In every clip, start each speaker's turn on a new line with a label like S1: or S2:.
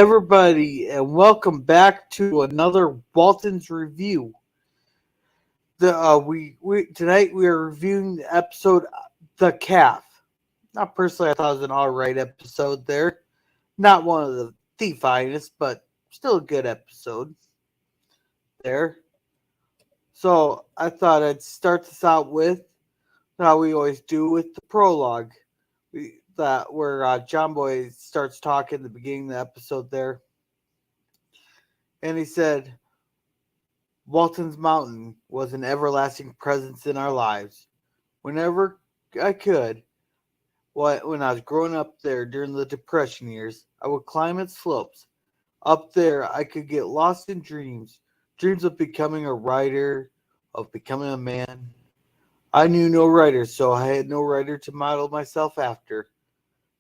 S1: everybody, and welcome back to another Waltons review. We tonight we are reviewing the episode "The Calf." Not personally, I thought it was an all right episode. There, not one of the finest, but still a good episode. There, so I thought I'd start this out with how we always do with the prologue. That where John Boy starts talking at the beginning of the episode there, and he said, Walton's Mountain was an everlasting presence in our lives. Whenever I could, when I was growing up there during the Depression years, I would climb its slopes. Up there, I could get lost in dreams of becoming a writer, of becoming a man. I knew no writer, so I had no writer to model myself after.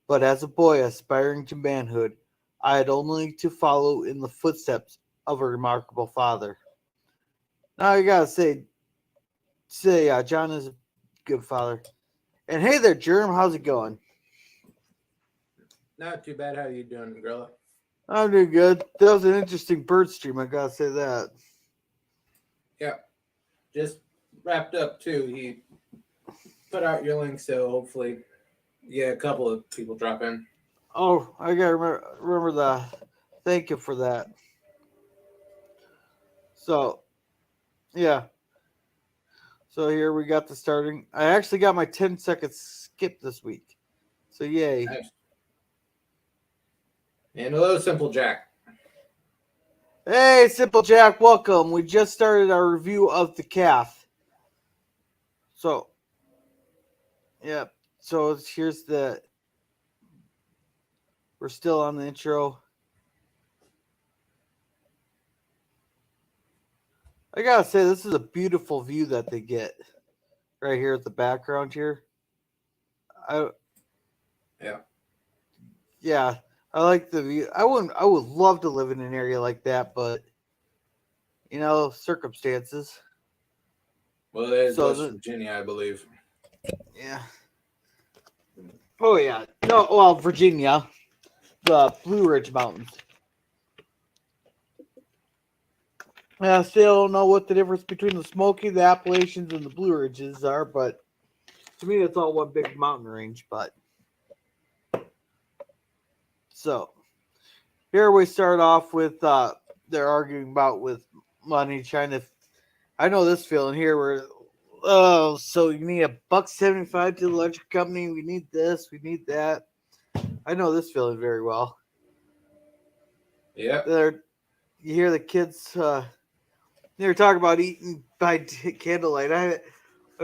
S1: But as a boy aspiring to manhood, I had only to follow in the footsteps of a remarkable father. Now I gotta say, John is a good father. And hey there, Jerm, how's it going?
S2: Not too bad. How you doing, Gorilla?
S1: I'm doing good. That was an interesting bird stream, I gotta say that.
S2: Yeah, just wrapped up too. He put out your link, so hopefully, a couple of people drop in.
S1: Oh, I gotta remember that. Thank you for that. So, yeah. So here we got the starting. I actually got my 10-second skip this week. So yay.
S2: Nice. And hello, Simple Jack.
S1: Hey, Simple Jack, welcome. We just started our review of The Calf. So, yeah. So here's the. We're still on the intro. I gotta say, this is a beautiful view that they get right here at the background here.
S2: Yeah.
S1: Yeah, I like the view. I would love to live in an area like that, but circumstances.
S2: Well, that is
S1: So
S2: West Virginia, I believe.
S1: yeah. Oh yeah. No, well, Virginia, the Blue Ridge Mountains. I still don't know what the difference between the Smoky, the Appalachians, and the Blue Ridges are, but to me, it's all one big mountain range. But so here we start off with they're arguing about with money, trying to. I know this feeling here where so you need $1.75 to the electric company. We need this, we need that. I know this feeling very well.
S2: Yeah.
S1: You hear the kids. They were talking about eating by candlelight. I've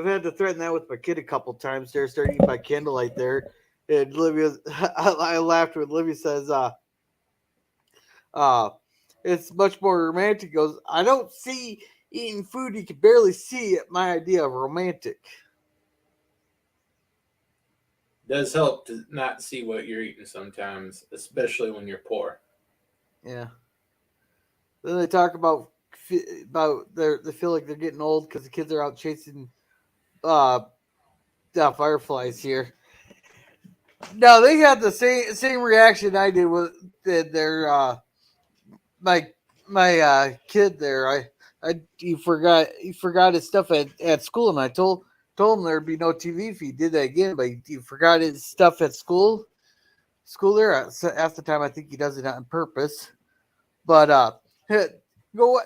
S1: had to threaten that with my kid a couple times. There, start eating by candlelight there. And Olivia, I laughed when Olivia says, it's much more romantic." Goes, I don't see eating food you can barely see it. My idea of romantic.
S2: Does help to not see what you're eating sometimes, especially when you're poor.
S1: Yeah. Then they talk about they feel like they're getting old because the kids are out chasing uh fireflies here. No, they had the same reaction I did with their my kid there. He forgot his stuff at school, and I told him there'd be no TV if he did that again. But he forgot his stuff at school there. So half the time, I think he does it on purpose. But go.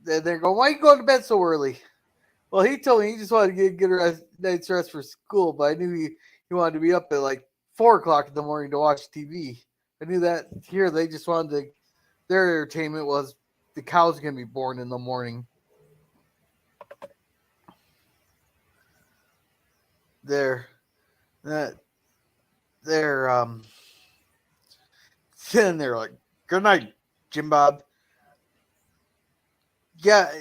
S1: They're going, why you going to bed so early? Well, he told me he just wanted to get a good night's rest for school, but I knew he wanted to be up at like 4 o'clock in the morning to watch TV. I knew that here they just wanted to. Their entertainment was the cow's gonna be born in the morning. They're that they're sitting there like, good night, Jim Bob. Yeah,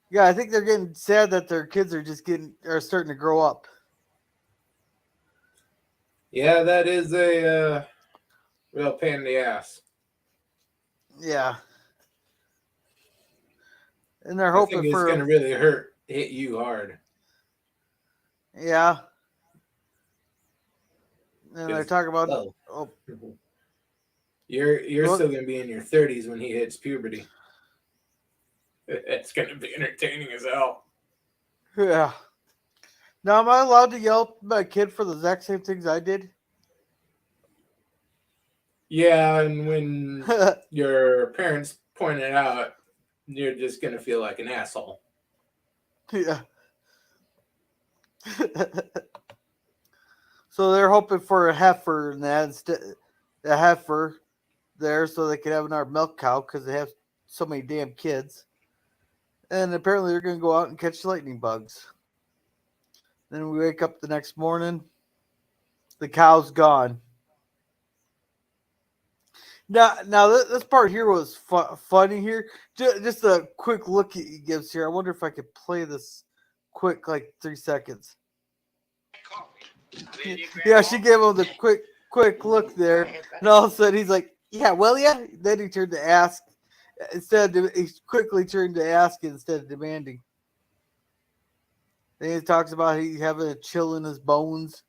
S1: yeah. I think they're getting sad that their kids are starting to grow up.
S2: Yeah, that is a real pain in the ass.
S1: Yeah, and they're
S2: I think
S1: hoping
S2: it's
S1: for
S2: going to really hit you hard.
S1: yeah. And they're talking about
S2: Oh,
S1: oh,
S2: You're
S1: What?
S2: still gonna be in your 30s when he hits puberty. It's gonna be entertaining as hell.
S1: Yeah. Now, am I allowed to yell at my kid for the exact same things I did?
S2: Yeah, and when your parents point it out, you're just gonna feel like an asshole.
S1: Yeah. So they're hoping for a heifer and that instead, a heifer there so they can have another milk cow because they have so many damn kids. And apparently they're going to go out and catch lightning bugs. Then we wake up the next morning, the cow's gone. Now this part here was funny here. Just a quick look he gives here. I wonder if I could play this quick, like 3 seconds. Yeah, she gave him the quick look there, and all of a sudden he's like, "Yeah, will ya?" Then he turned to ask he quickly turned to ask instead of demanding. Then he talks about he having a chill in his bones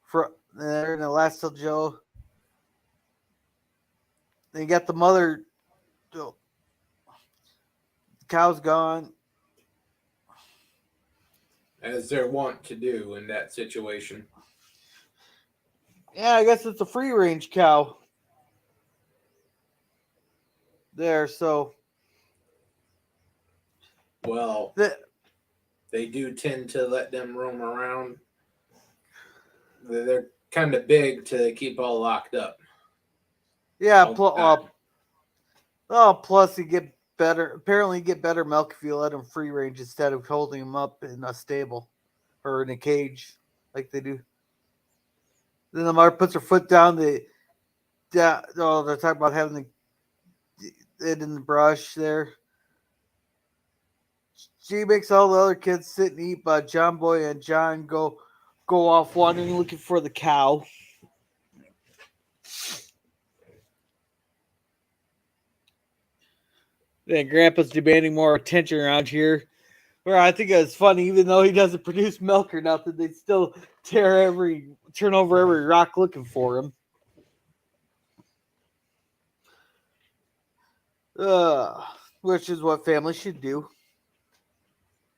S1: for there in the last till Joe. Then you got the mother. The cow's gone.
S2: As they're wont to do in that situation.
S1: Yeah, I guess it's a free range cow. There, so
S2: Well,
S1: the,
S2: they do tend to let them roam around. They're kind of big to keep all locked up.
S1: yeah.
S2: All the time.
S1: Plus you get better. Apparently, you get better milk if you let them free range instead of holding them up in a stable or in a cage like they do. Then the mother puts her foot down. They're talking about having it in the brush there. She makes all the other kids sit and eat, but John Boy and John go off wandering looking for the cow. Then Grandpa's demanding more attention around here. Where I think it's funny, even though he doesn't produce milk or nothing, they still turn over every rock looking for him. Which is what families should do.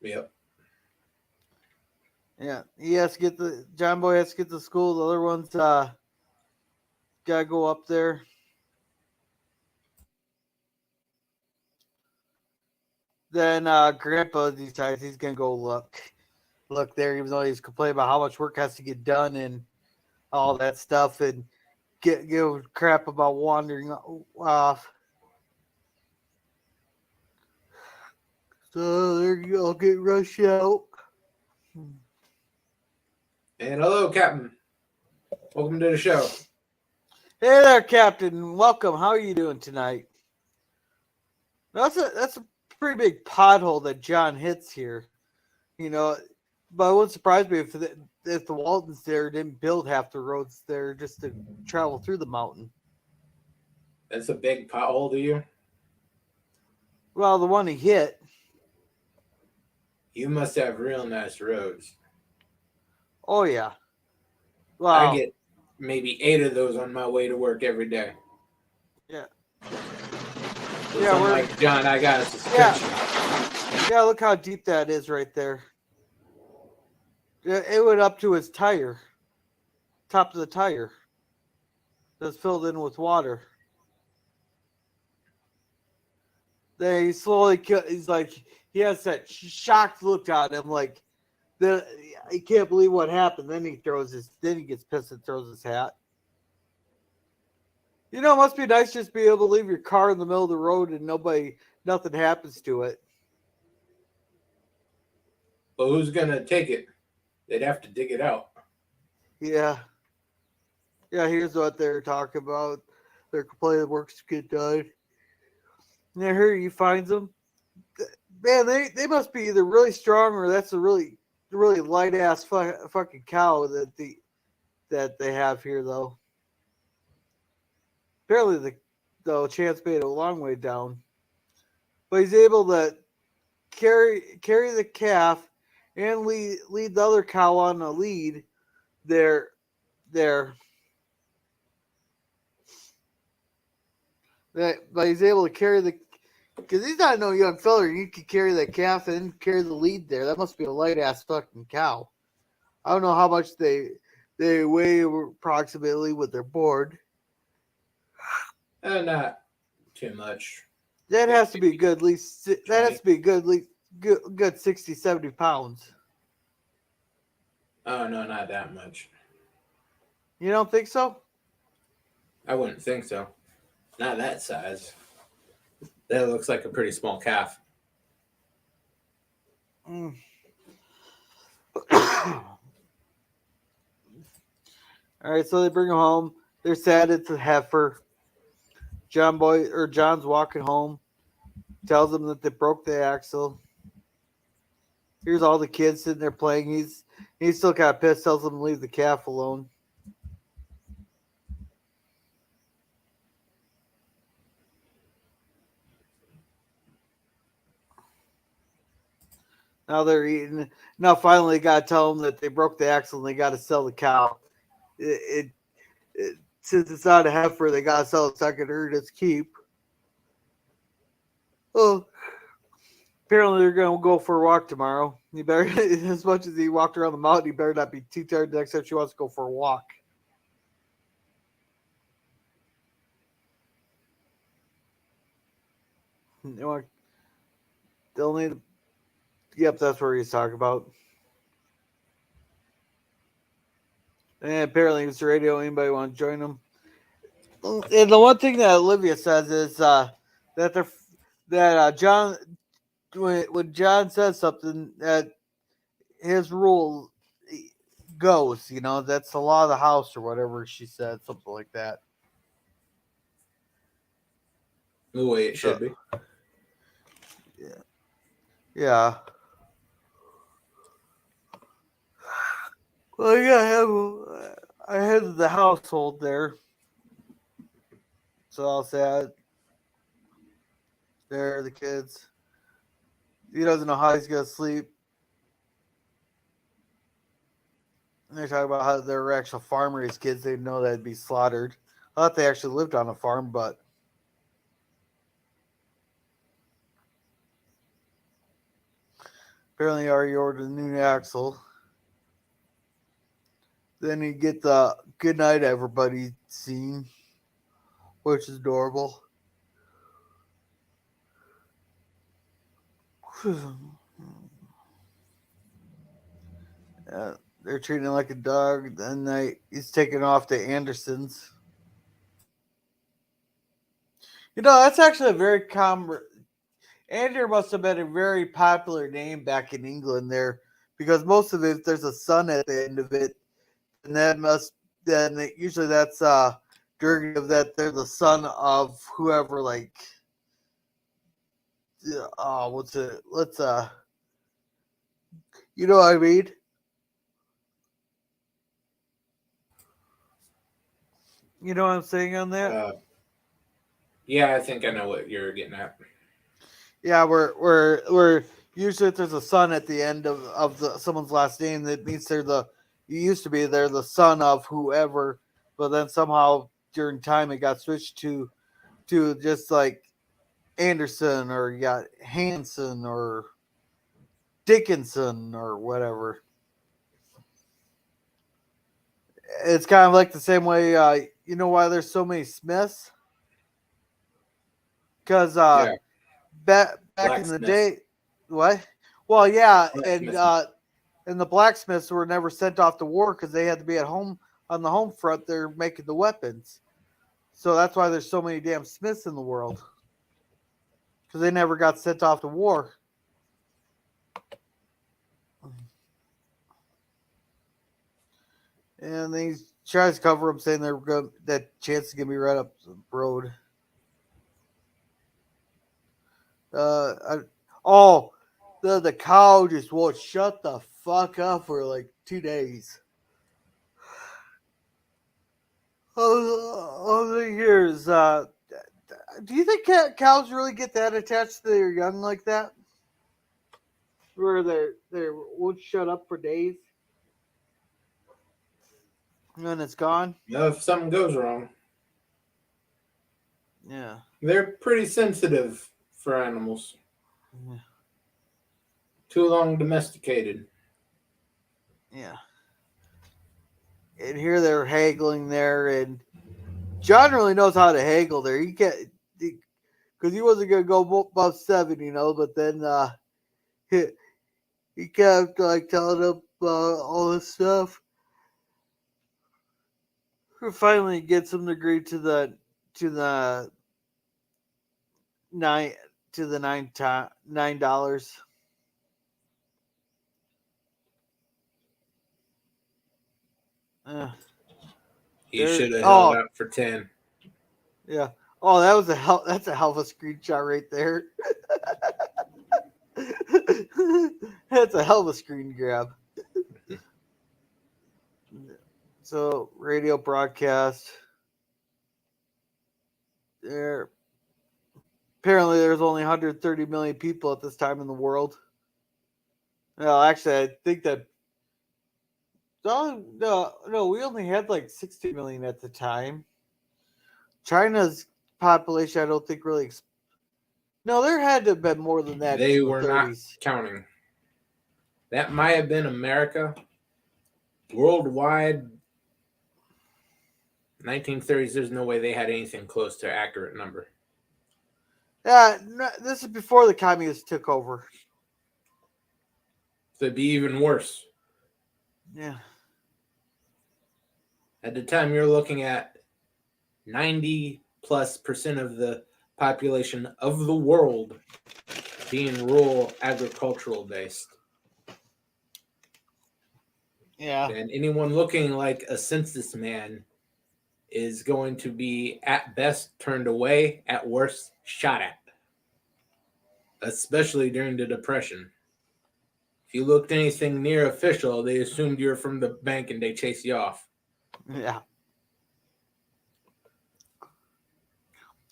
S2: Yep.
S1: Yeah, he has to get the John Boy has to get to school. The other ones gotta go up there. Then Grandpa decides he's gonna go look there, even though he's complaining about how much work has to get done and all that stuff, and give crap about wandering off. So there you go, get rushed out.
S2: And hello, Captain. Welcome to the show.
S1: Hey there, Captain. Welcome. How are you doing tonight? That's a pretty big pothole that John hits here. You know, but it wouldn't surprise me if the Waltons there didn't build half the roads there just to travel through the mountain.
S2: That's a big pothole to you.
S1: Well, the one he hit.
S2: You must have real nice roads.
S1: Oh yeah.
S2: I
S1: Wow.
S2: get maybe 8 of those on my way to work every day.
S1: Yeah.
S2: So
S1: Yeah,
S2: I'm like, John, I got a suspicion.
S1: Yeah, look how deep that is right there. It went up to his tire, top of the tire. That's filled in with water. Then he's like, he has that shocked look on him, like, he can't believe what happened. Then he gets pissed and throws his hat. You know, it must be nice just be able to leave your car in the middle of the road and nothing happens to it.
S2: But who's going to take it? They'd have to dig it out.
S1: Yeah. Yeah, here's what they're talking about. They're complaining works to get done. And here he finds them. Man, they must be either really strong or that's a really light ass fucking cow that they have here though. Apparently the Chance made it a long way down, but he's able to carry the calf and lead the other cow on a lead. There. but he's able to carry the, because he's not no young fella. You can carry the calf and carry the lead there. That must be a light ass fucking cow. I don't know how much they weigh approximately with their board.
S2: Not too much.
S1: That has to be good, at least. That
S2: 20.
S1: has to be good, at least good 60, 70 pounds.
S2: Oh no, not that much.
S1: You don't think so?
S2: I wouldn't think so. Not that size. That looks like a pretty small calf.
S1: Mm. All right, so they bring him home. They're sad it's a heifer. John's walking home, tells them that they broke the axle. Here's all the kids sitting there playing. He's still kind of pissed. Tells them to leave the calf alone. Now they're eating. Now finally, they got to tell them that they broke the axle and they got to sell the cow. Since it's not a heifer, they got to sell it so I can earn its keep. Oh, apparently they're going to go for a walk tomorrow. You better, as much as he walked around the mountain, he better not be too tired the next time she wants to go for a walk. They'll need. Yep, that's what he's talking about. And apparently it's the radio. Anybody want to join them? And the one thing that Olivia says is that they're that John when John says something that his rule goes. You know, that's the law of the house or whatever she said, something like that.
S2: The way it should be.
S1: Yeah. Well, yeah, I had the household there. So I'll say there are the kids. He doesn't know how he's gonna sleep. And they're talking about how there were actual farm raised kids. They know that'd be slaughtered. I thought they actually lived on a farm, but apparently already ordered a new axle. Then you get the good night everybody scene, which is adorable. They're treating him like a dog. Then he's taken off to Anderson's. You know, that's actually a very common. Andrew must have been a very popular name back in England there, because most of it, there's a son at the end of it, and usually that's derivative that they're the son of whoever, like, what's it? Let's you know what I mean? You know what I'm saying on that?
S2: Yeah, I think I know what you're getting at.
S1: Yeah, we're usually if there's a son at the end of someone's last name, that means they're the son of whoever, but then somehow during time it got switched to just like Anderson, or you got Hanson or Dickinson or whatever. It's kind of like the same way. You know why there's so many Smiths? Because
S2: Yeah,
S1: back in the
S2: blacksmiths.
S1: day, what? Well, yeah,
S2: Blacksmiths.
S1: and the blacksmiths were never sent off to war because they had to be at home on the home front. They're making the weapons, so that's why there's so many damn Smiths in the world, because they never got sent off to war. And he tries to cover them, saying that chance is gonna be right up the road. Uh, oh, the cow just won't shut the fuck up for like 2 days. Oh, the years. Do you think cows really get that attached to their young like that, where they won't shut up for days, and then it's gone?
S2: If something goes wrong.
S1: Yeah.
S2: They're pretty sensitive for animals.
S1: Yeah.
S2: Too long domesticated.
S1: Yeah. And here they're haggling there, and John really knows how to haggle there. He can't, because he wasn't going to go above 7, but then he, he kept like telling him all this stuff. Finally gets him to agree to the nine to the $9. Uh,
S2: He
S1: there.
S2: should have held
S1: Oh
S2: out for 10.
S1: yeah. Oh, that was that's a hell of a screenshot right there. That's a hell of a screen grab. So radio broadcast. There. Apparently, there's only 130 million people at this time in the world. Well, actually, I think that. No, we only had like 60 million at the time. China's population, I don't think really. No, there had to have been more than that
S2: They
S1: in the
S2: were not
S1: 30s.
S2: counting. That might have been America. Worldwide, 1930s, there's no way they had anything close to an accurate number.
S1: Yeah, no, this is before the communists took over.
S2: So it'd be even worse.
S1: Yeah.
S2: At the time, you're looking at 90+% of the population of the world being rural agricultural based.
S1: Yeah.
S2: And anyone looking like a census man is going to be at best turned away, at worst shot at. Especially during the Depression. If you looked anything near official, they assumed you were from the bank and they chased you off.
S1: Yeah.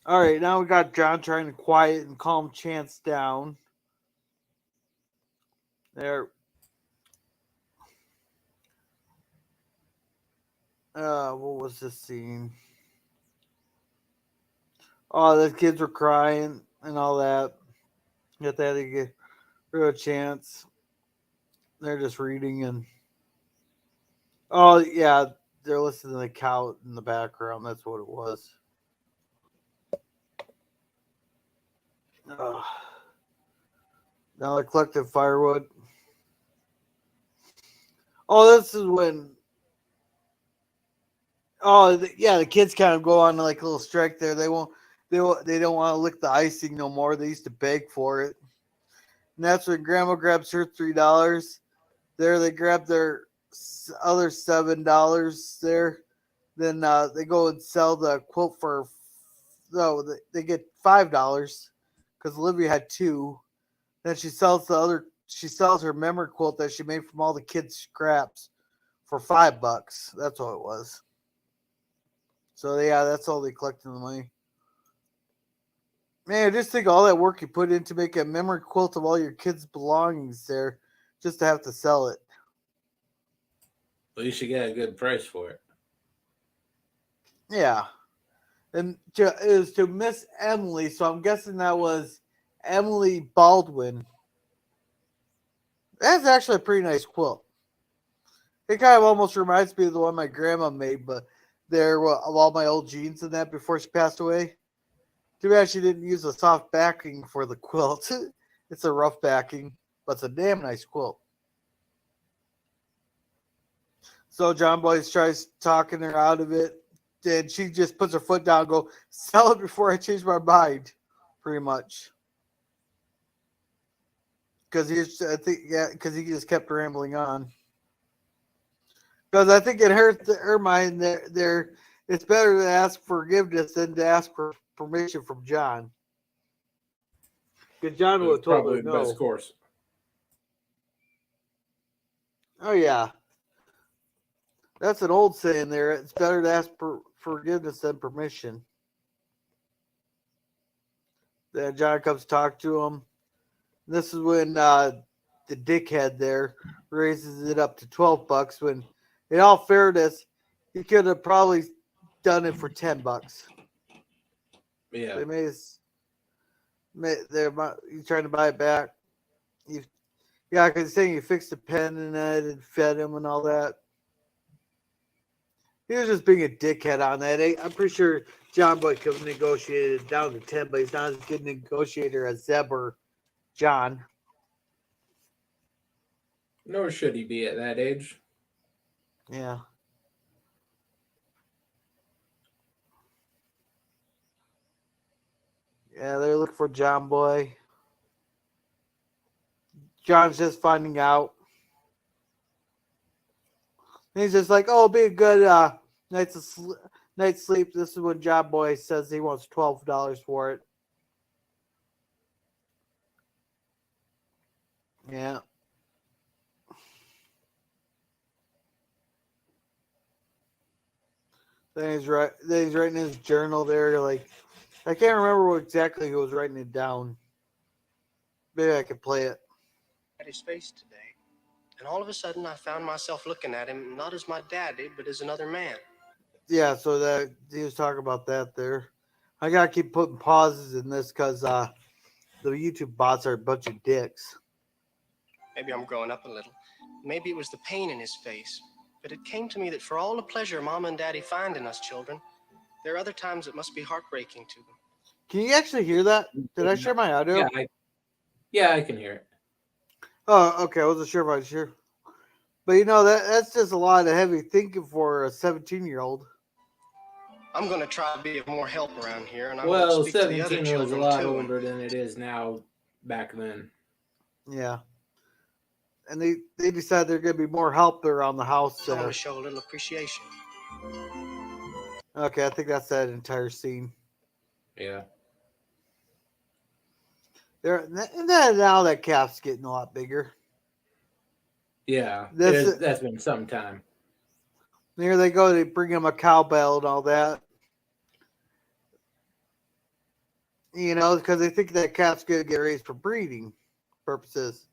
S1: All right, now we got John trying to quiet and calm Chance down. There. What was this scene? Oh, the kids were crying and all that. Get that to get rid of Chance. They're just reading and. Oh yeah, they're listening to the cow in the background. That's what it was. Now they're collecting firewood. Oh, this is when. Oh yeah, the kids kind of go on like a little strike there. They won't. They don't want to lick the icing no more. They used to beg for it. And that's when Grandma grabs her $3. There, they grab their other $7 there. Then they go and sell the quilt for. No, they get $5 because Olivia had 2. Then she sells the other. She sells her memory quilt that she made from all the kids' scraps for $5. That's what it was. So yeah, that's all they collected the money. Man, just think of all that work you put in to make a memory quilt of all your kids' belongings there, just to have to sell it.
S2: Well, you should get a good price for it.
S1: Yeah, and it was to Miss Emily, so I'm guessing that was Emily Baldwin. That's actually a pretty nice quilt. It kind of almost reminds me of the one my grandma made, but there of all my old jeans and that before she passed away. Too bad she didn't use a soft backing for the quilt. It's a rough backing, but it's a damn nice quilt. So John Boyce tries talking her out of it, and she just puts her foot down and go, sell it before I change my mind, pretty much. Because he just kept rambling on. Because I think in her mind, there it's better to ask forgiveness than to ask for permission from John. Because John would have told
S2: Probably
S1: her
S2: the
S1: no.
S2: best course.
S1: Oh yeah, that's an old saying there. It's better to ask for forgiveness than permission. Then John comes to talk to him. This is when the dickhead there raises it up to $12. When, in all fairness, he could have probably done it for $10.
S2: Yeah.
S1: They they're you trying to buy it back. You, yeah, because saying you fixed the pen and it and fed him and all that. He was just being a dickhead on that. I'm pretty sure John Boy could have negotiated it down to 10, but he's not as good a negotiator as Zeb or John.
S2: Nor should he be at that age.
S1: Yeah. Yeah, they're looking for John Boy. John's just finding out. And he's just like, oh, be a good night's sleep. This is when John Boy says he wants $12 for it. Yeah. Then he's writing his journal there. Like, I can't remember what exactly he was writing it down. Maybe I could play it.
S3: At his face today, and all of a sudden I found myself looking at him not as my daddy, but as another man.
S1: Yeah, so that he was talking about that there. I gotta keep putting pauses in this because the YouTube bots are a bunch of dicks.
S3: Maybe I'm growing up a little. Maybe it was the pain in his face. But it came to me that for all the pleasure Mama and Daddy find in us children, there are other times it must be heartbreaking to them.
S1: Can you actually hear that? Did I share my audio?
S2: Yeah, I can hear it.
S1: Oh, okay. I wasn't sure if I was sure. But that's just a lot of heavy thinking for a 17-year-old.
S3: I'm going to try to be of more help around here, and I'm
S2: Well,
S3: going to speak to the other
S2: 17 was a
S3: children
S2: lot
S3: too.
S2: older than it is now back then.
S1: Yeah. And they decided there's going to be more help around the house.
S3: I want to show a little appreciation.
S1: Okay, I think that's that entire scene.
S2: Yeah.
S1: And then now that calf's getting a lot bigger.
S2: Yeah, that's been some time.
S1: Here they go. They bring him a cowbell and all that. Because they think that calf's going to get raised for breeding purposes.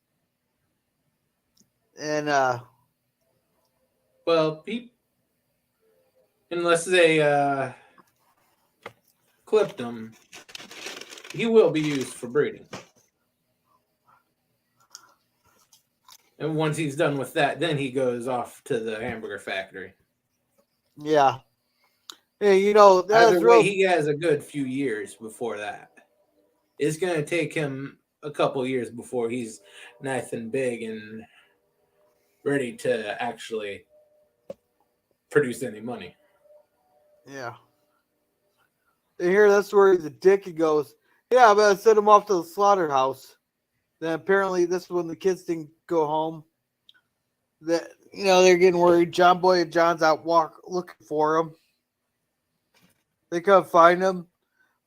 S1: And,
S2: well, unless they clipped him, he will be used for breeding. And once he's done with that, then he goes off to the hamburger factory.
S1: yeah. Hey, that's
S2: way, he has a good few years before that. It's going to take him a couple years before he's nice and big and ready to actually produce any money.
S1: Yeah. And here, that's where he's a dick. He goes, yeah, I'm going to send him off to the slaughterhouse. Then apparently this is when the kids didn't go home. That they're getting worried. John Boy and John's out looking for him. They couldn't find him.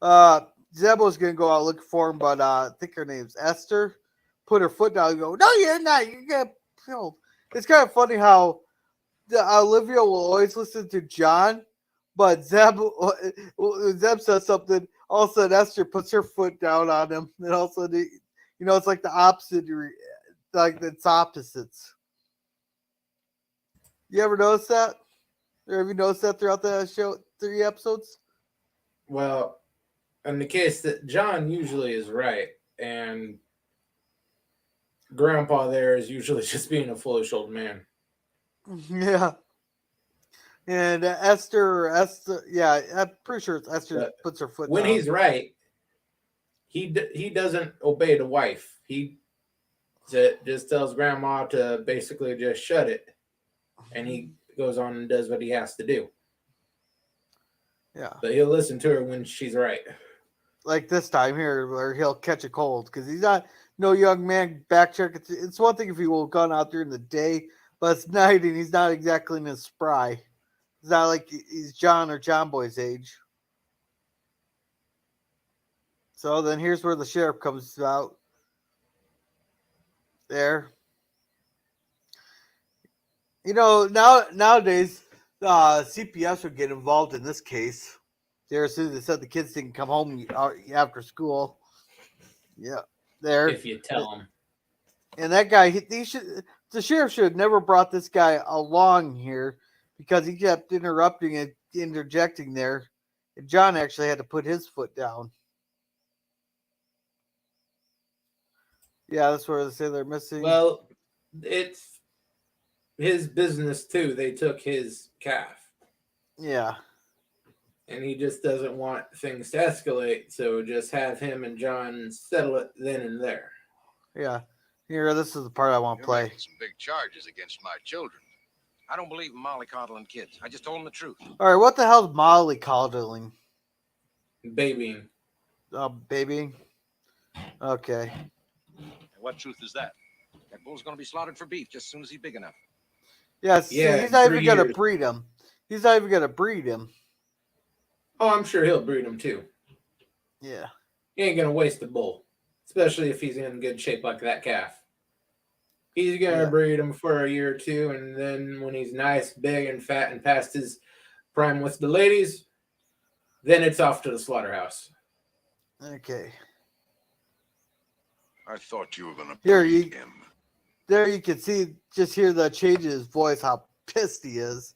S1: Zebo's going to go out looking for him, but I think her name's Esther. Put her foot down and go, no, you're not. You're going to kill. It's kind of funny how Olivia will always listen to John, but Zeb says something. All of a sudden, Esther puts her foot down on him. And all of a sudden, it's like the opposite. Like it's opposites. You ever notice that? Or have you noticed that throughout the show, 3 episodes?
S2: Well, in the case that John usually is right, and Grandpa there is usually just being a foolish old man.
S1: Yeah. And Esther, yeah, I'm pretty sure it's Esther
S2: But
S1: puts her foot
S2: when
S1: down.
S2: he's right, he doesn't obey the wife. He just tells Grandma to basically just shut it, and he goes on and does what he has to do.
S1: Yeah.
S2: But he'll listen to her when she's right.
S1: Like this time here, where he'll catch a cold because he's not no young man back check. It's one thing if he will have gone out during the day, but it's night and he's not exactly in his spry. It's not like he's John or John Boy's age. So then here's where the sheriff comes out. There. Nowadays, CPS would get involved in this case. There, as soon as they said the kids didn't come home after school. Yeah, there.
S2: If you tell him.
S1: And that guy, the sheriff should have never brought this guy along here because he kept interrupting and interjecting there. John actually had to put his foot down. Yeah, that's where they say they're missing.
S2: Well, it's his business too. They took his calf.
S1: Yeah.
S2: And he just doesn't want things to escalate, so just have him and John settle it then and there.
S1: Yeah. Here, this is the part I want to
S4: You're
S1: play.
S4: making some big charges against my children. I don't believe in mollycoddling kids. I just told them the truth.
S1: All right, what the hell's Molly coddling?
S2: Babying.
S1: Baby. Okay.
S4: And what truth is that? That bull's going to be slaughtered for beef just as soon as he's big enough.
S1: Yes.
S2: Yeah,
S1: He's not
S2: 3
S1: even gonna
S2: years.
S1: breed him. He's not even gonna breed him.
S2: Oh, I'm sure he'll breed him too.
S1: Yeah.
S2: He ain't gonna waste the bull, especially if he's in good shape like that calf. He's gonna breed him for a year or two, and then when he's nice, big, and fat, and past his prime with the ladies, then it's off to the slaughterhouse.
S1: Okay.
S4: I thought you were going to
S1: Here,
S4: breed him.
S1: There you can see, just hear the change in his voice, how pissed he is.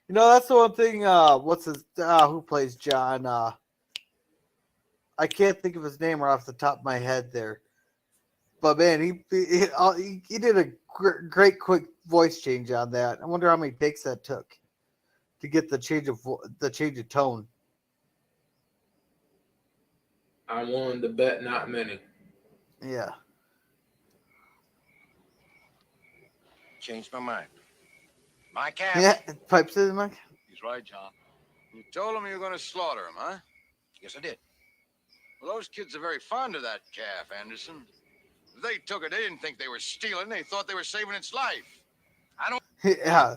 S1: You know, that's the one thing, who plays John? I can't think of his name right off the top of my head there. But man, he did a great quick voice change on that. I wonder how many takes that took to get the change of tone.
S2: I'm willing to bet not many.
S1: Yeah.
S4: Changed my mind. My calf.
S1: Yeah, pipes in, Mike.
S4: He's right, John. You told him you were going to slaughter him, huh? Yes, I did. Well, those kids are very fond of that calf, Anderson. If they took it, they didn't think they were stealing. They thought they were saving its life. I don't...
S1: Yeah.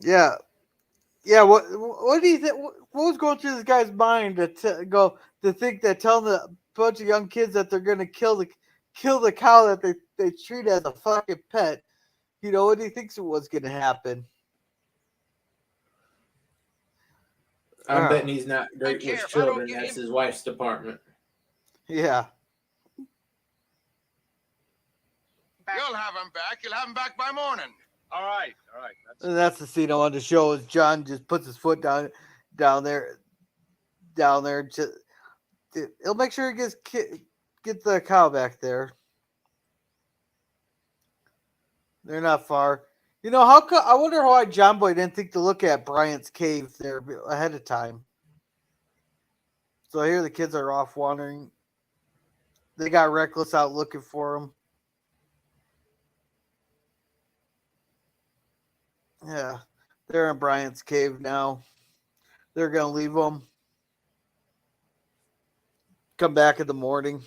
S1: Yeah. Yeah, what do you think? What was going through this guy's mind to think that telling a bunch of young kids that they're going to kill the cow that they treat as a fucking pet? You know, what do you think was going to happen?
S2: I'm betting he's not great
S4: care
S2: with
S4: if I don't
S2: children.
S4: get
S2: That's
S4: him.
S2: his wife's department.
S1: Yeah.
S4: You'll have him back. You'll have him back by morning. All right.
S1: And that's the scene I wanted to show. Is John just puts his foot down there. Just, he'll make sure he get the cow back there. They're not far. You know, I wonder why John Boy didn't think to look at Bryant's cave there ahead of time. So here the kids are off wandering. They got Reckless out looking for him. Yeah, they're in Bryant's cave now. They're going to leave him. Come back in the morning.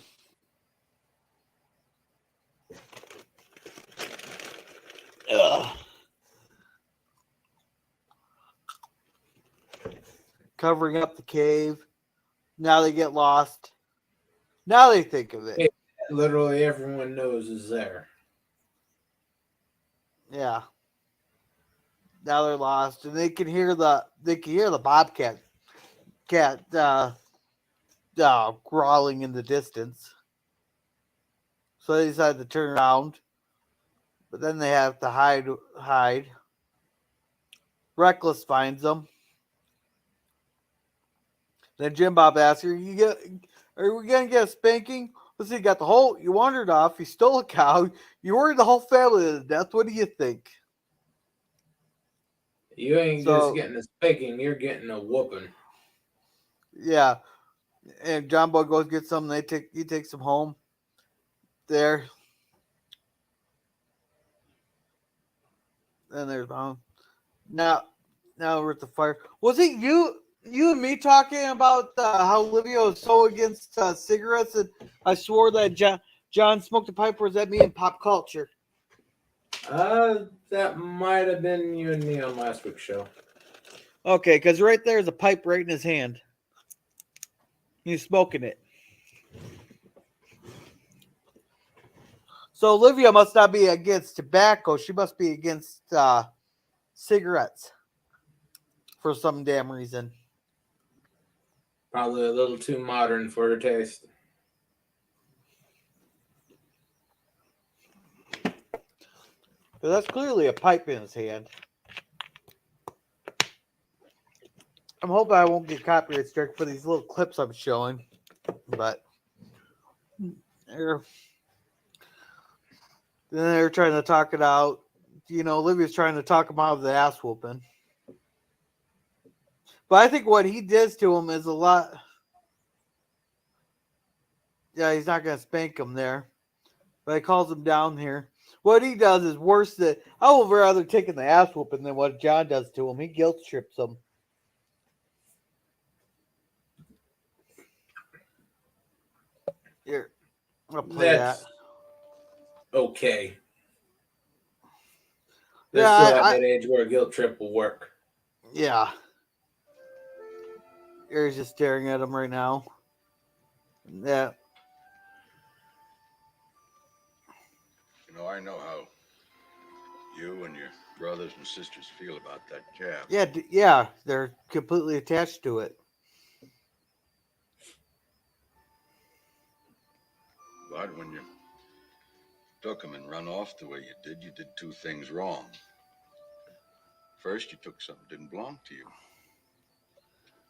S1: Ugh. Covering up the cave. Now they get lost. Now they think of it.
S2: Literally everyone knows is there.
S1: Yeah. Now they're lost, and they can hear the bobcat growling in the distance. So they decide to turn around, but then they have to hide. Reckless finds them. Then Jim Bob asks her, "Are we gonna get a spanking?" Let's see, you got you wandered off, you stole a cow, you worried the whole family to death. What do you think?
S2: You ain't just getting a spanking, you're getting a whooping.
S1: Yeah. And John Boy goes get some, he takes them home. There. Then there's now we're at the fire. Was it you and me talking about how Olivia was so against cigarettes, and I swore that John smoked a pipe? Or was that me in pop culture?
S2: That might have been you and me on last week's show.
S1: Okay, because right there's a pipe right in his hand. He's smoking it. So Olivia must not be against tobacco. She must be against cigarettes for some damn reason.
S2: Probably a little too modern for her taste.
S1: But that's clearly a pipe in his hand. I'm hoping I won't get copyright struck for these little clips I'm showing, but they're trying to talk it out. Olivia's trying to talk him out of the ass whooping. But I think what he does to him is a lot. Yeah, he's not going to spank him there, but he calls him down here. What he does is worse than. I would rather taking the ass whooping than what John does to him. He guilt trips him. Here, I'll play
S2: That's
S1: that.
S2: okay.
S1: Yeah,
S2: They're still at that age where a guilt trip will work.
S1: Yeah. He's just staring at him right now. Yeah.
S4: I know how you and your brothers and sisters feel about that calf.
S1: Yeah, they're completely attached to it.
S4: But when you took him and run off the way you did two things wrong. First, you took something that didn't belong to you.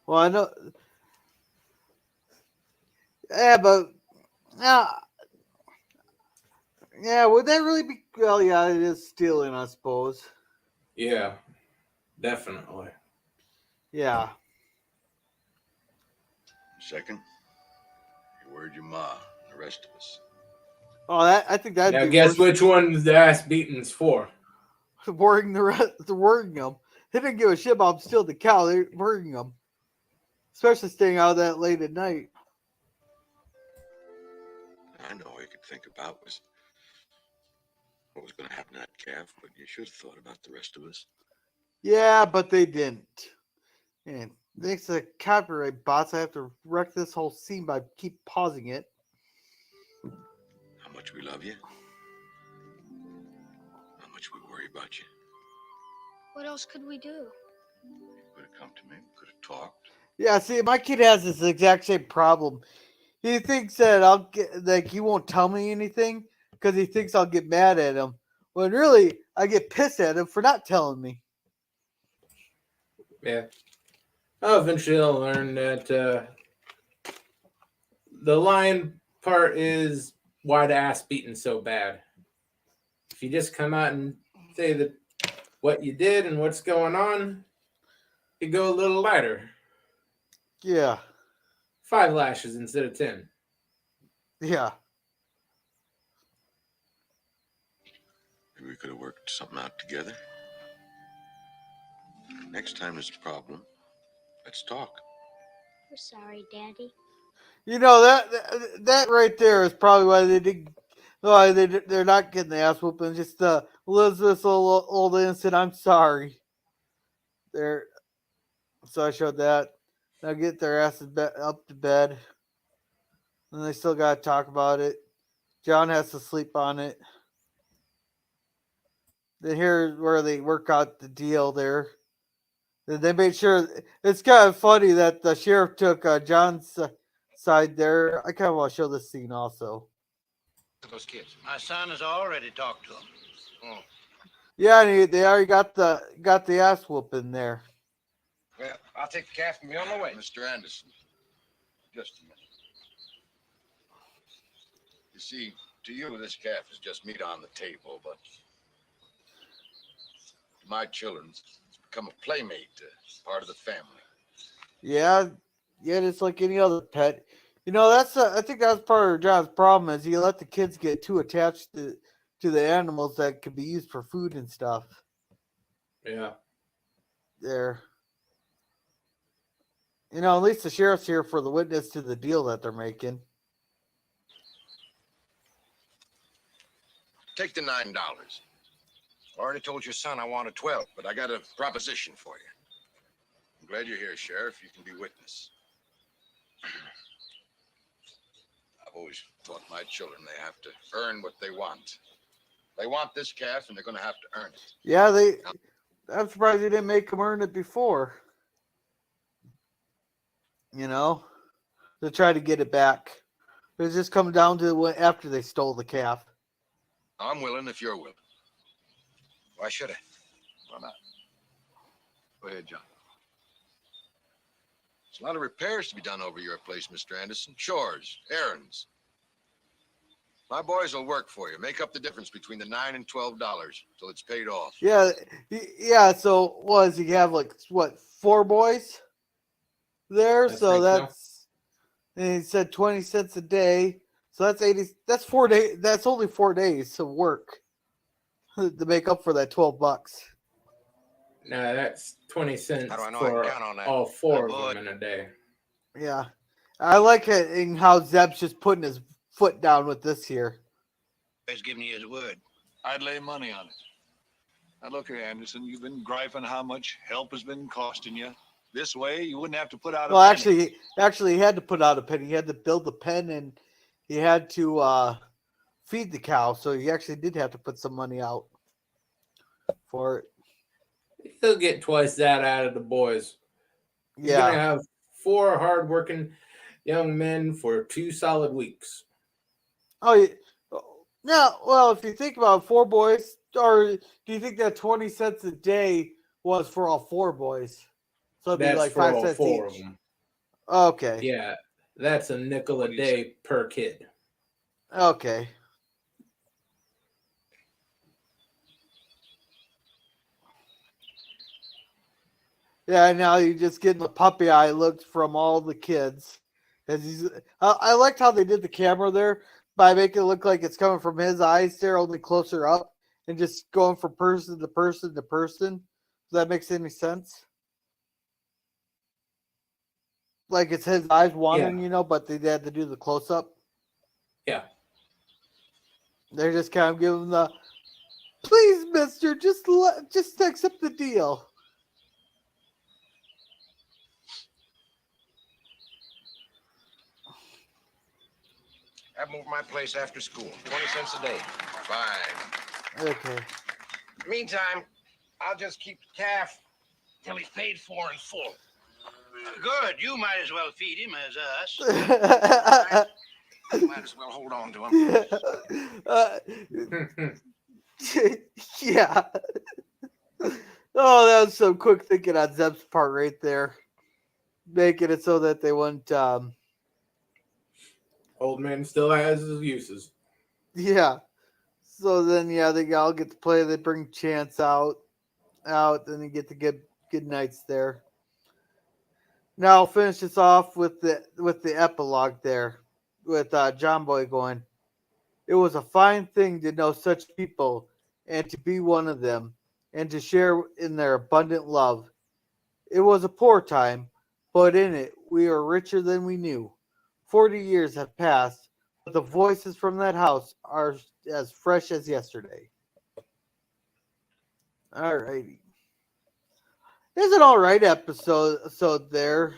S1: Well, I know. Yeah, but yeah, would that really be? Well, yeah, it is stealing, I suppose.
S2: Yeah, definitely.
S1: Yeah.
S4: Second, you worried your ma and the rest of us.
S1: Oh, I think that'd
S2: Now
S1: be
S2: guess
S1: worse.
S2: which one the ass beating's for?
S1: Worrying worrying them. They didn't give a shit about stealing the cow. They're worrying them, especially staying out that late at night.
S4: I know all you could think about was what was going to happen to that calf, but you should have thought about the rest of us.
S1: Yeah, but they didn't. And thanks to the copyright bots, I have to wreck this whole scene by keep pausing it.
S4: How much we love you. How much we worry about you.
S5: What else could we do?
S4: You could have come to me. We could have talked.
S1: Yeah, see, my kid has this exact same problem. He thinks that I'll get he won't tell me anything because he thinks I'll get mad at him. When really, I get pissed at him for not telling me.
S2: Yeah. Oh, eventually they'll learn that the lying part is why the ass beating so bad. If you just come out and say that what you did and what's going on, you go a little lighter.
S1: Yeah.
S2: 5 lashes instead of 10.
S1: Yeah.
S4: Maybe we could have worked something out together. Next time there's a problem, let's talk.
S5: We're sorry, Daddy.
S1: That right there is probably why they did. Why they're not getting the ass whooping. Just Elizabeth's old innocent. I'm sorry. There. So I showed that. Now get their asses up to bed. And they still got to talk about it. John has to sleep on it. Then here's where they work out the deal there. They made sure. It's kind of funny that the sheriff took John's side there. I kind of want to show this scene also.
S6: Those kids. My son has already talked to them.
S4: Oh.
S1: Yeah, and they already got the ass whooping there.
S6: Well, I'll take the calf and be on my way.
S4: Mr. Anderson, just a minute. You see, to you, this calf is just meat on the table, but to my children, it's become a playmate, part of the family.
S1: Yeah, just like any other pet. I think that's part of John's problem is he let the kids get too attached to the animals that could be used for food and stuff.
S2: Yeah.
S1: There. At least the sheriff's here for the witness to the deal that they're making.
S4: Take the $9.
S6: Already told your son I wanted 12.
S4: But I got a proposition for you. I'm glad you're here, Sheriff. You can be witness. I've always taught my children they have to earn what they want. They want this calf, and they're going to have to earn it.
S1: Yeah, I'm surprised they didn't make them earn it before. To try to get it back. It's just come down to after they stole the calf.
S4: I'm willing if you're willing.
S6: Why should I?
S4: Why not? Go ahead, John. There's a lot of repairs to be done over your place, Mr. Anderson. Chores, errands. My boys will work for you. Make up the difference between the $9 and $12 till it's paid off.
S1: Yeah, yeah. So was he have like what 4 boys there?
S2: I
S1: So
S2: think so.
S1: that's and he said 20 cents a day. So that's 80. That's 4 days. That's only 4 days of work to make up for that $12.
S2: No, that's 20 cents
S4: How do I know I
S2: for
S4: can count on that?
S2: all 4
S6: Oh,
S2: of them in a day.
S1: Yeah, I like it in how Zeb's just putting his foot down with this here.
S6: He's giving you his word.
S7: I'd lay money on it. Now look here, Anderson, you've been griping how much help has been costing you. This way, you wouldn't have to put out a
S1: Well,
S7: penny.
S1: actually, he had to put out a pen. He had to build the pen, and he had to feed the cow. So he actually did have to put some money out for it.
S2: He'll get twice that out of the boys. He's going to
S1: Yeah,
S2: have 4 hardworking young men for 2 solid weeks.
S1: Oh, yeah. Well, if you think about 4 boys, or do you think that 20 cents a day was for all 4 boys? So it'd be
S2: That's
S1: like
S2: for
S1: 5
S2: all
S1: cents
S2: 4
S1: each.
S2: of them.
S1: Okay.
S2: Yeah, that's a nickel a day per kid.
S1: Okay. Yeah, now you're just getting the puppy eye looks from all the kids. As he's, I liked how they did the camera there by making it look like it's coming from his eyes there, only closer up, and just going from person to person to person. Does that make any sense? Like it's his eyes wandering, but they had to do the close up.
S2: Yeah.
S1: They're just kind of giving the, please, mister, just accept the deal.
S6: I've moved my place after school. 20 cents a day.
S4: Fine.
S1: Okay.
S6: Meantime, I'll just keep the calf till he's paid for in full. Good. You might as well feed him as us. You might as well hold on to him.
S1: Yeah. Oh, that was some quick thinking on Zeb's part right there. Making it so that they wouldn't,
S2: Old man still has his uses.
S1: yeah. So then, yeah, they all get to play. They bring Chance out, then they get to get good nights there. Now I'll finish this off with the epilogue there, with John Boy going, "It was a fine thing to know such people, and to be one of them, and to share in their abundant love. It was a poor time, but in it we are richer than we knew. 40 years have passed, but the voices from that house are as fresh as yesterday." All righty. It's an all right episode there.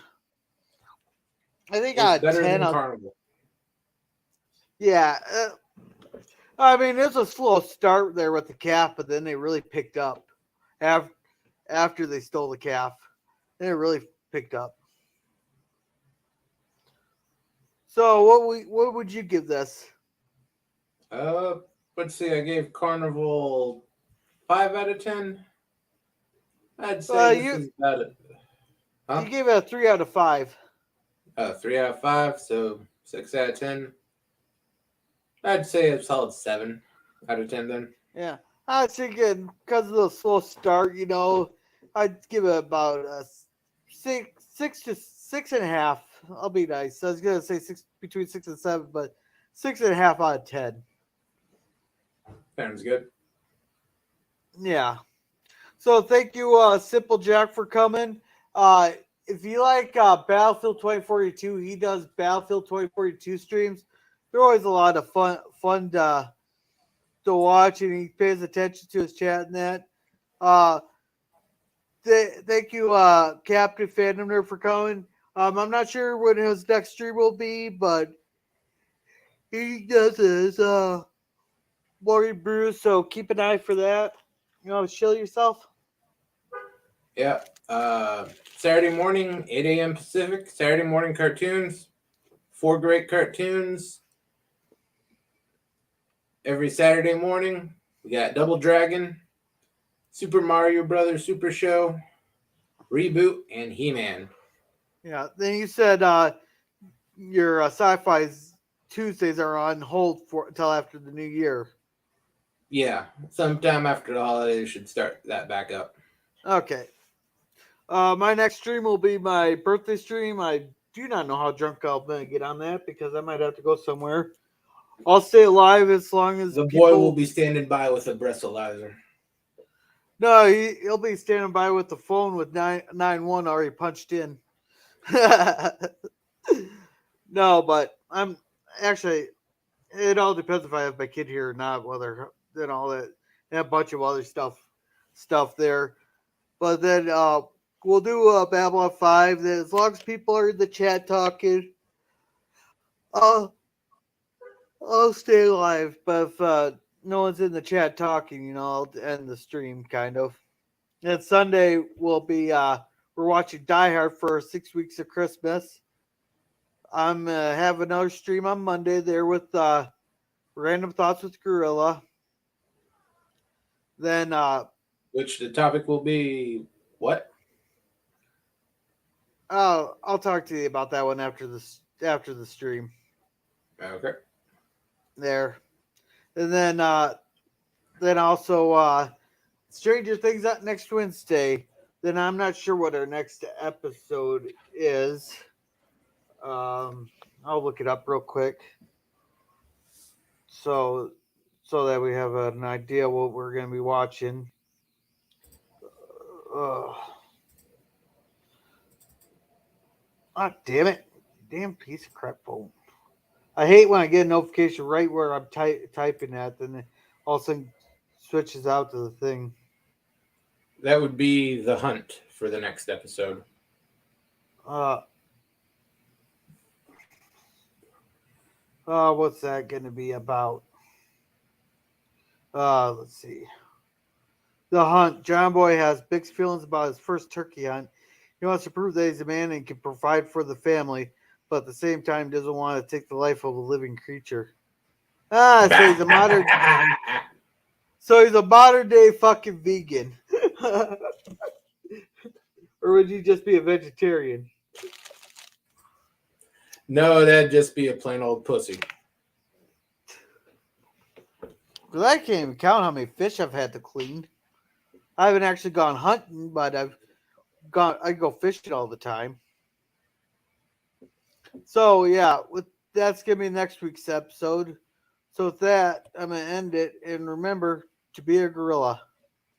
S1: I think
S2: It's better
S1: 10
S2: than Carnival.
S1: Yeah. I mean, it was a slow start there with the calf, but then they really picked up after they stole the calf. They really picked up. So what would you give this?
S2: Let's see. I gave Carnival 5 out of 10. I'd say this is about it. Huh?
S1: You gave it a 3 out of 5.
S2: 3 out of 5, so 6 out of 10. I'd say a solid 7 out of 10 then.
S1: Yeah. I was thinking because of the slow start, I'd give it about a 6 to 6.5. I'll be nice. I was gonna say between 6 and 7, but 6.5 out of 10.
S2: Sounds good.
S1: Yeah. So thank you, Simple Jack, for coming. If you like Battlefield 2042, he does Battlefield 2042 streams. They're always a lot of fun to watch, and he pays attention to his chat and that. Thank you, Captain Fandom Nerd, for coming. I'm not sure when his next stream will be, but he does his morning brew, so keep an eye for that. Chill yourself.
S2: Yeah. Saturday morning, 8 a.m. Pacific. Saturday morning cartoons. 4 great cartoons. Every Saturday morning, we got Double Dragon, Super Mario Brothers Super Show, Reboot, and He-Man.
S1: Yeah. Then you said your sci-fi's Tuesdays are on hold for until after the new year.
S2: Yeah, sometime after the holidays should start that back up.
S1: Okay. My next stream will be my birthday stream. I do not know how drunk I'll get on that because I might have to go somewhere. I'll stay alive as long as
S2: The boy
S1: people.
S2: will be standing by with a breathalyzer.
S1: No, he'll be standing by with the phone with 991 already punched in. No, but I'm actually. It all depends if I have my kid here or not. Whether and all that, and a bunch of other stuff there. But then we'll do Babylon 5. Then as long as people are in the chat talking, I'll I'll stay alive. But if no one's in the chat talking, I'll end the stream kind of. And Sunday we'll be we're watching Die Hard for 6 weeks of Christmas. I'm have another stream on Monday there with Random Thoughts with Gorilla. Then
S2: Which the topic will be what?
S1: I'll talk to you about that one after the stream
S2: Okay.
S1: there. And then also Stranger Things up next Wednesday. Then I'm not sure what our next episode is. I'll look it up real quick. So that we have an idea what we're going to be watching. Ah, damn it. Damn piece of crap phone. I hate when I get a notification right where I'm typing at, then it all of a sudden switches out to the thing.
S2: That would be The Hunt for the next episode.
S1: What's that going to be about? Let's see. The Hunt. John Boy has big feelings about his first turkey hunt. He wants to prove that he's a man and can provide for the family, but at the same time doesn't want to take the life of a living creature. So he's a modern. So he's a modern day fucking vegan. Or would you just be a vegetarian?
S2: No, that'd just be a plain old pussy.
S1: Because I can't even count how many fish I've had to clean. I haven't actually gone hunting, but I go fishing all the time. So yeah, that's gonna be next week's episode. So with that, I'm gonna end it. And remember to be a gorilla.